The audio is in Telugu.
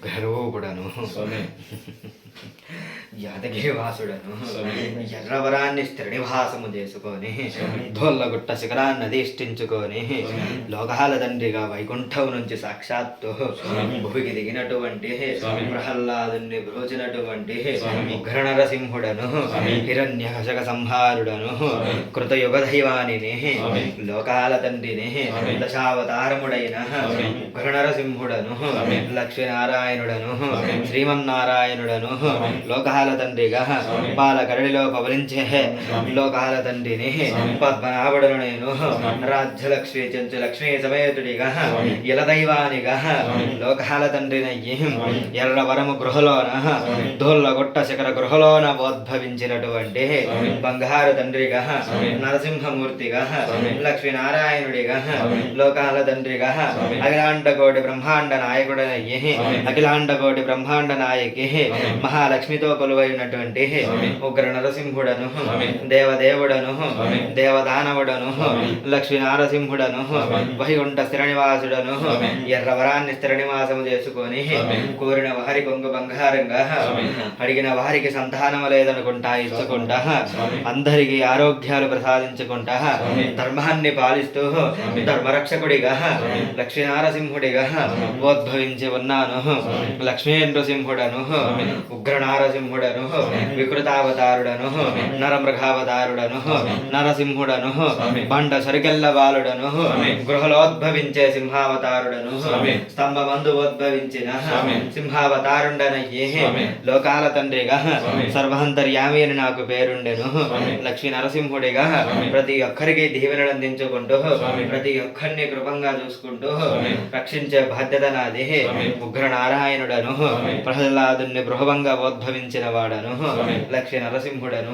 గర్వకుడను యాదగిరి వాసుడను ఎర్రవరాన్ని స్థిరనివాసము చేసుకొని ధోళ్ళగుట్ట శిఖరాన్ని అధిష్ఠించుకొని లోకాల తండ్రిగా వైకుంఠం నుంచి సాక్షాత్తు భూమికి దిగినటువంటి ప్రహ్లాదుని బ్రోచినటువంటి ఉగ్ర నరసింహుడను హిరణ్యకశక సంహారుడను కృతయుగ దైవానిని లోకాల తండ్రిని దశావతారముడైన ఉగ్ర నరసింహుడను లక్ష్మీనారాయణుడను శ్రీమన్నారాయణుడను లోకాల తండ్రిగా పాలకరడిలో పవలించే లోకాల తండ్రిని పద్మనాభుడను నేను రాజ్యలక్ష్మి చెంచు లక్ష్మీ సమేతుడిగా ఇలదైవానిగా లోకాల తండ్రినయ్యి ఎర్రవరము గృహలోన ధోళ్ళగొట్ట శిఖర గృహలోన ఉద్భవించినటువంటి బంగారు తండ్రిగా నరసింహమూర్తిగా లక్ష్మీనారాయణుడిగా లోకాల తండ్రిగా అఖిలాండ కోటి బ్రహ్మాండ నాయకుడనయ్యి అఖిలాండ కోటి బ్రహ్మాండ నాయకి మహాలక్ష్మితో కొలువైనటువంటి ఉగ్ర నరసింహుడను దేవదేవుడను దేవదానవుడను లక్ష్మీ నారసింహుడను వైకుంఠ స్థిరనివాసుడను ఎర్రవరాన్ని స్థిరనివాసము చేసుకొని కోరిన వారి కొంగు బంగారంగా అడిగిన వారికి సంతానము లేదనుకుంటా ఇచ్చుకుంటా అందరికీ ఆరోగ్యాలు ప్రసాదించుకుంటా ధర్మాన్ని పాలిస్తూ ధర్మరక్షకుడిగా లక్ష్మీ నారసింహుడిగా ఉద్భవించి ఉన్నాను. లక్ష్మీ నృసింహుడను ఉగ్ర నారసింహుడను వికృతావతారుడను నరమృగావతారుడను నరసింహుడను బండ సరికెల్ల బాలుడను గృహలోద్భవించే సింహావతారుడను స్తంభమందు ఉద్భవించిన సింహావతారుండనయ్యి లోకాల తండ్రిగా సర్వాంతర్యామి అని నాకు పేరుండెను. లక్ష్మీ నరసింహుడిగా ప్రతి ఒక్కరికి దీవెనలు అందించుకుంటూ ప్రతి ఒక్కరిని కృపంగా చూసుకుంటూ రక్షించే బాధ్యత నాది. ఉగ్ర నారాయణుడను ప్రహ్లాదుని గృహభంగా ఉద్భవించిన వాడను లక్ష్మీ నరసింహుడను